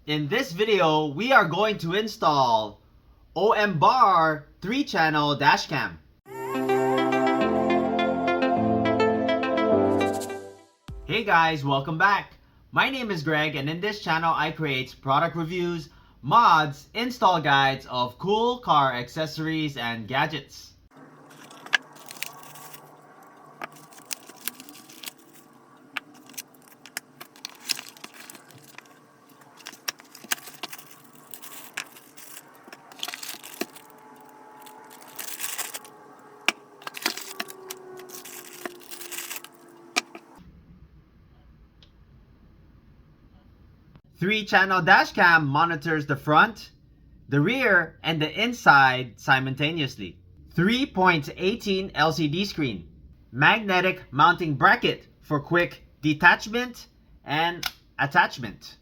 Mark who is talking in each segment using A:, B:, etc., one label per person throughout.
A: In this video, we are going to install Ombar 3-channel dashcam. Hey guys, welcome back. My name is Greg, and in this channel I create product reviews, mods, install guides of cool car accessories and gadgets. Three-channel dashcam monitors the front, the rear, and the inside simultaneously. 3.18 LCD screen. Magnetic mounting bracket for quick detachment and attachment.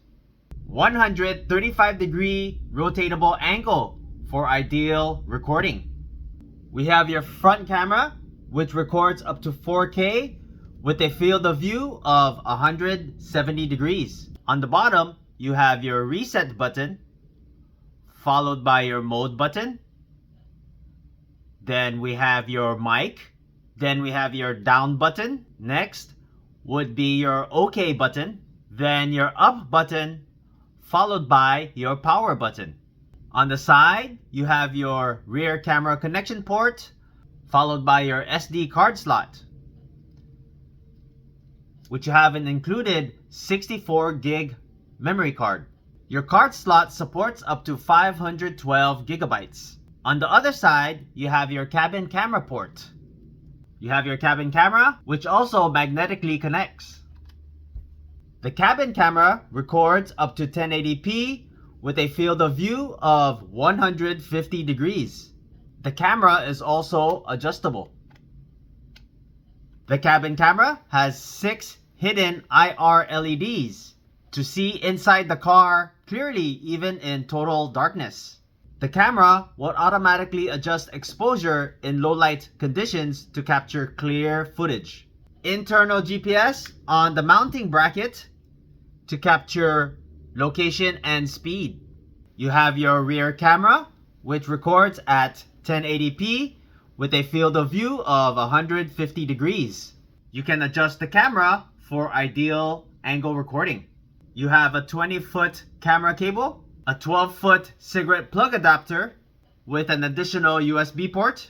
A: 135-degree rotatable angle for ideal recording. We have your front camera, which records up to 4K with a field of view of 170 degrees. On the bottom, you have your reset button, followed by your mode button. Then we have your mic. Then we have your down button. Next would be your OK button. Then your up button, followed by your power button. On the side, you have your rear camera connection port, followed by your SD card slot, which you have an included 64 gig memory card. Your card slot supports up to 512 gigabytes. On the other side, you have your cabin camera port. You have your cabin camera, which also magnetically connects. The cabin camera records up to 1080p with a field of view of 150 degrees. The camera is also adjustable. The cabin camera has 6 hidden IR LEDs to see inside the car clearly even in total darkness. The camera will automatically adjust exposure in low light conditions to capture clear footage. Internal GPS on the mounting bracket to capture location and speed. You have your rear camera, which records at 1080p with a field of view of 150 degrees. You can adjust the camera for ideal angle recording. You have a 20-foot camera cable, a 12-foot cigarette plug adapter with an additional USB port,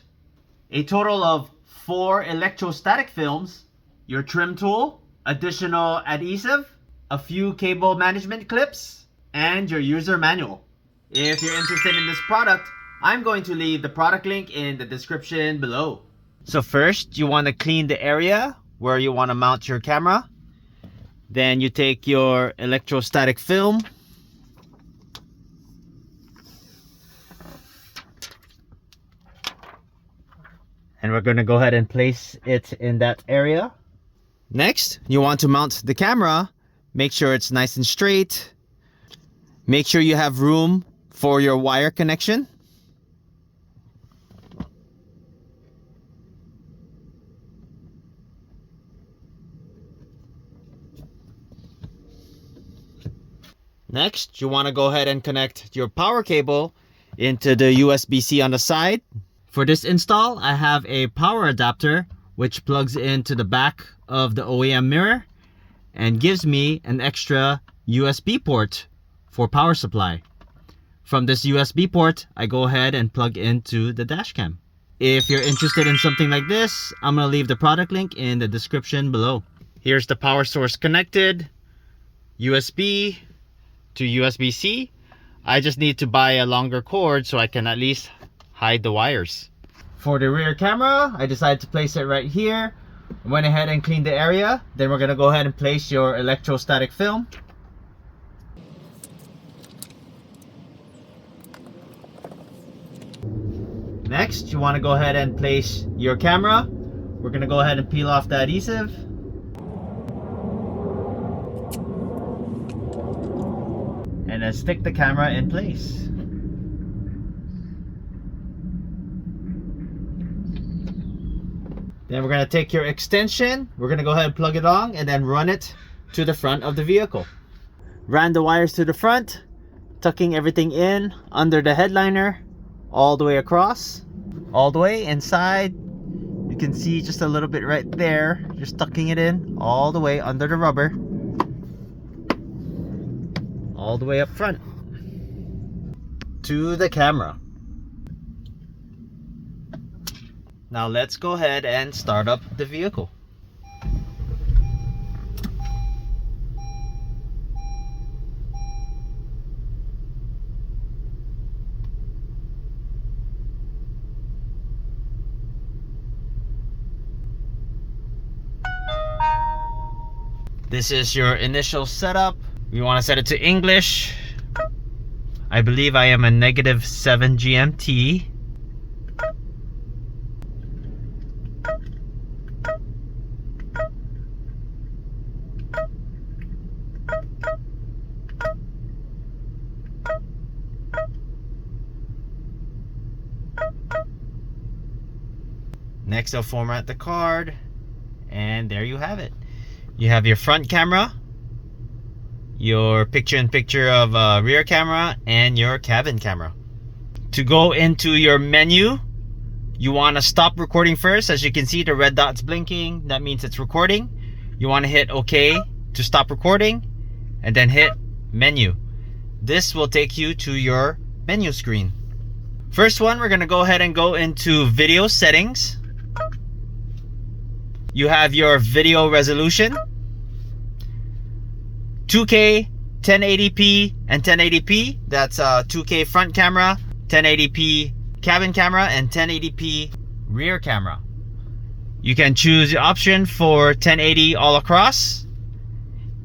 A: a total of 4 electrostatic films, your trim tool, additional adhesive, a few cable management clips, and your user manual. If you're interested in this product, I'm going to leave the product link in the description below. So first, you want to clean the area where you want to mount your camera. Then you take your electrostatic film, and we're going to go ahead and place it in that area. Next, you want to mount the camera. Make sure it's nice and straight. Make sure you have room for your wire connection. Next, you want to go ahead and connect your power cable into the USB-C on the side. For this install, I have a power adapter which plugs into the back of the OEM mirror and gives me an extra USB port for power supply. From this USB port, I go ahead and plug into the dashcam. If you're interested in something like this, I'm going to leave the product link in the description below. Here's the power source connected, USB to USB-C. I just need to buy a longer cord so I can at least hide the wires. For the rear camera, I decided to place it right here. I went ahead and cleaned the area. Then we're going to go ahead and place your electrostatic film. Next, you want to go ahead and place your camera. We're going to go ahead and peel off the adhesive. And then stick the camera in place. Then we're going to take your extension. We're going to go ahead and plug it on and then run it to the front of the vehicle. Ran the wires to the front. tucking everything in under the headliner, all the way across, all the way inside. You can see just a little bit right there, just tucking it in all the way under the rubber, all the way up front to the camera. Now let's go ahead and start up the vehicle. This is your initial setup. We want to set it to English. I believe I am a -7 GMT. Next, I'll format the card, and there you have it. You have your front camera, your picture-in-picture of rear camera, and your cabin camera. To go into your menu, you want to stop recording first. As you can see, the red dot's blinking. That means it's recording. You want to hit OK to stop recording, and then hit menu. This will take you to your menu screen. First one, we're going to go ahead and go into video settings. You have your video resolution, 2K, 1080p, and 1080p. That's 2K front camera, 1080p cabin camera, and 1080p rear camera. You can choose the option for 1080 all across.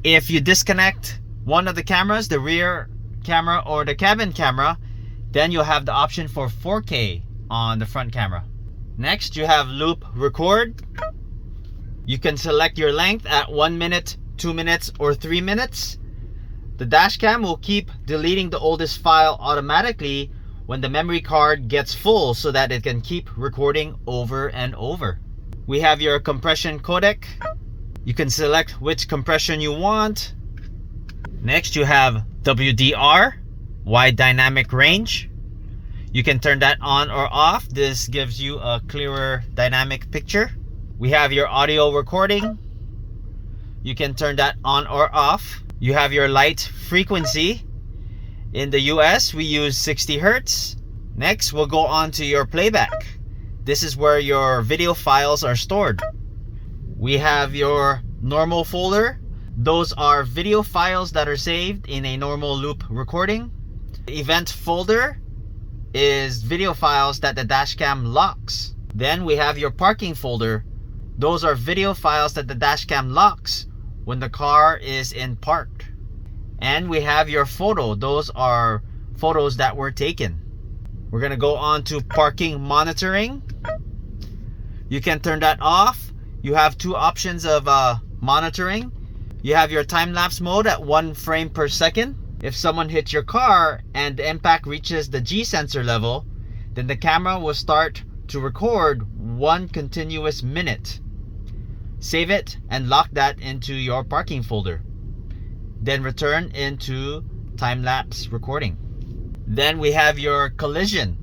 A: If you disconnect one of the cameras, the rear camera or the cabin camera, then you'll have the option for 4K on the front camera. Next, you have loop record. You can select your length at 1 minute, 2 minutes, or 3 minutes. The Dashcam will keep deleting the oldest file automatically when the memory card gets full so that it can keep recording over and over. We have your compression codec. You can select which compression you want. Next, you have WDR, wide dynamic range. You can turn that on or off. This gives you a clearer dynamic picture. We have your audio recording. You can turn that on or off. You have your light frequency. In the US, we use 60 Hertz. Next, we'll go on to your playback. This is where your video files are stored. We have your normal folder. Those are video files that are saved in a normal loop recording. The event folder is video files that the Dashcam locks. Then we have your parking folder. Those are video files that the Dashcam locks when the car is in park. And we have your photo. Those are photos that were taken. We're going to go on to parking monitoring. You can turn that off. You have two options of monitoring. You have your time-lapse mode at 1 frame per second. If someone hits your car and the impact reaches the G sensor level, then the camera will start to record 1 continuous minute. Save it and lock that into your parking folder. Then return into time-lapse recording. Then we have your collision.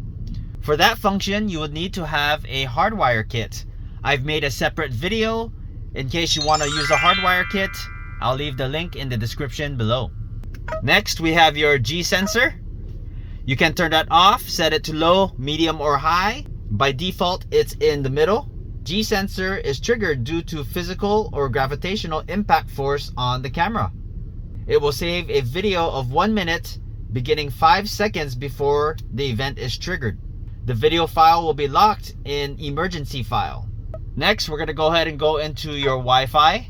A: For that function, you would need to have a Hardwire kit. I've made a separate video. In case you want to use a Hardwire kit, I'll leave the link in the description below. Next, we have your G sensor. You can turn that off, set it to low, medium, or high. By default, it's in the middle. G sensor is triggered due to physical or gravitational impact force on the camera. It will save a video of 1 minute beginning 5 seconds before the event is triggered. The video file will be locked in emergency file. Next, we're going to go ahead and go into your Wi-Fi.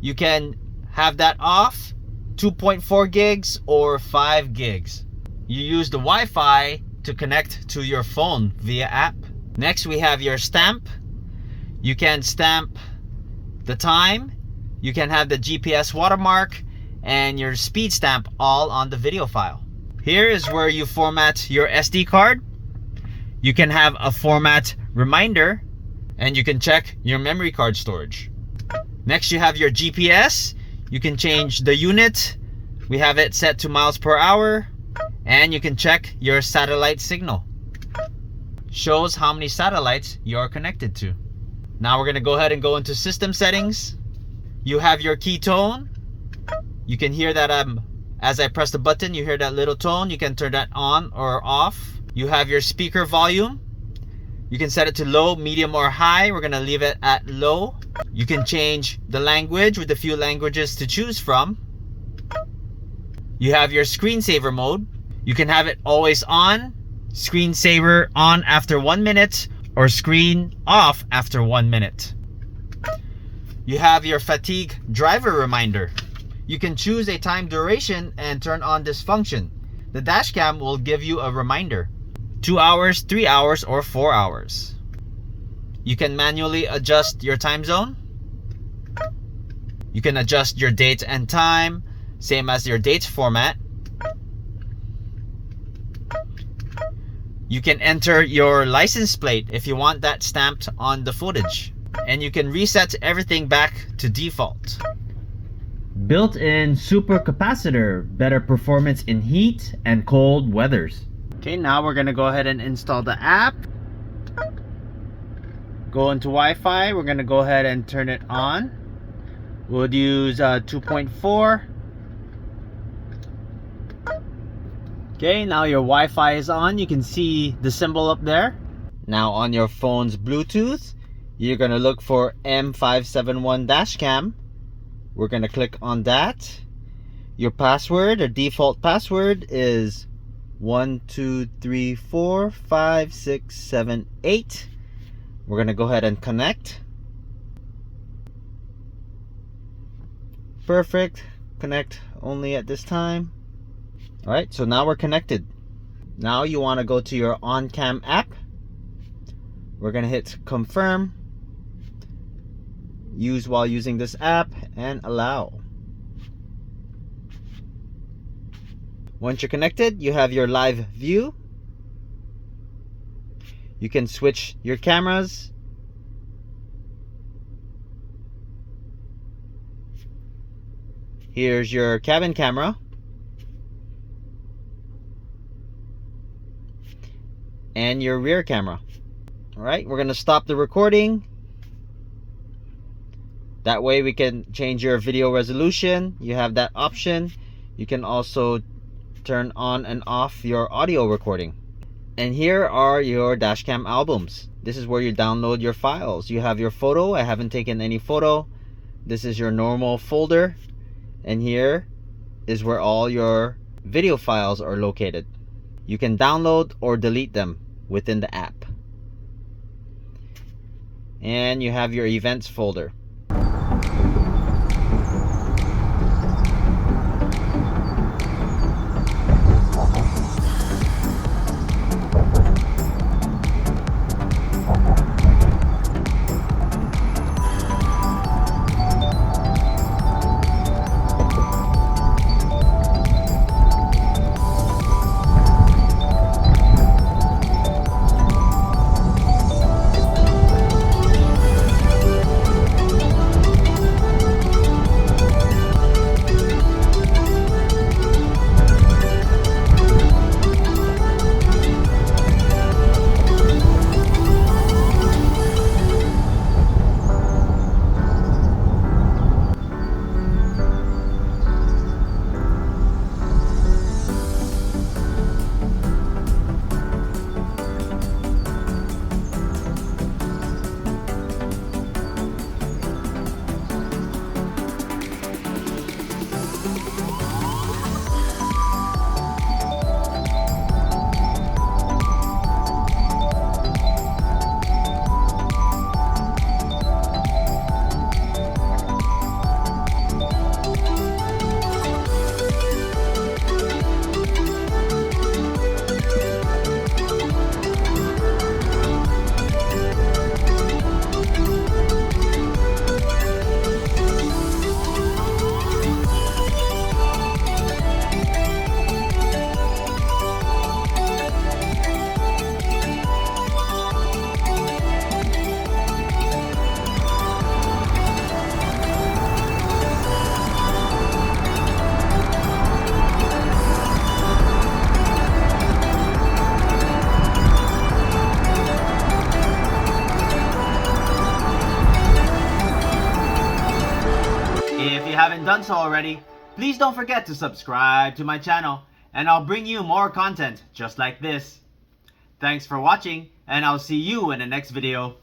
A: You can have that off, 2.4 gigs or 5 gigs. You use the Wi-Fi to connect to your phone via app. Next, we have your stamp. You can stamp the time. You can have the GPS watermark and your speed stamp all on the video file. Here is where you format your SD card. You can have a format reminder, and you can check your memory card storage. Next, you have your GPS. You can change the unit, We have it set to miles per hour, and you can check your satellite signal. Shows how many satellites you're connected to. Now we're gonna go ahead and go into system settings. You have your key tone. You can hear that as I press the button, you hear that little tone. You can turn that on or off. You have your speaker volume. You can set it to low, medium, or high. We're gonna leave it at low. You can change the language with a few languages to choose from. You have your screensaver mode. You can have it always on, screensaver on after 1 minute, or screen off after 1 minute. You have your fatigue driver reminder. You can choose a time duration and turn on this function. The Dashcam will give you a reminder. 2 hours, 3 hours, or 4 hours. You can manually adjust your time zone. You can adjust your date and time, same as your date format. You can enter your license plate if you want that stamped on the footage. And you can reset everything back to default. Built-in super capacitor, better performance in heat and cold weathers. Okay, now we're gonna go ahead and install the app. Go into Wi-Fi, we're gonna go ahead and turn it on. We'll use 2.4. Okay, now your Wi-Fi is on. You can see the symbol up there. Now on your phone's Bluetooth, you're gonna look for M571 Dashcam. We're gonna click on that. Your password or default password is 12345678. We're gonna go ahead and connect. Perfect. Connect only at this time. Alright, so now we're connected. Now you want to go to your on-cam app. We're gonna hit confirm. Use while using this app and allow. Once you're connected, you have your live view. You can switch your cameras. Here's your cabin camera. And your rear camera. Alright, we're gonna stop the recording. That way we can change your video resolution. You have that option. You can also turn on and off your audio recording. And here are your Dashcam albums. This is where you download your files. You have your photo. I haven't taken any photo. This is your normal folder. And here is where all your video files are located. You can download or delete them within the app. And you have your events folder. haven't done so already, please don't forget to subscribe to my channel, and I'll bring you more content just like this. Thanks for watching, and I'll see you in the next video.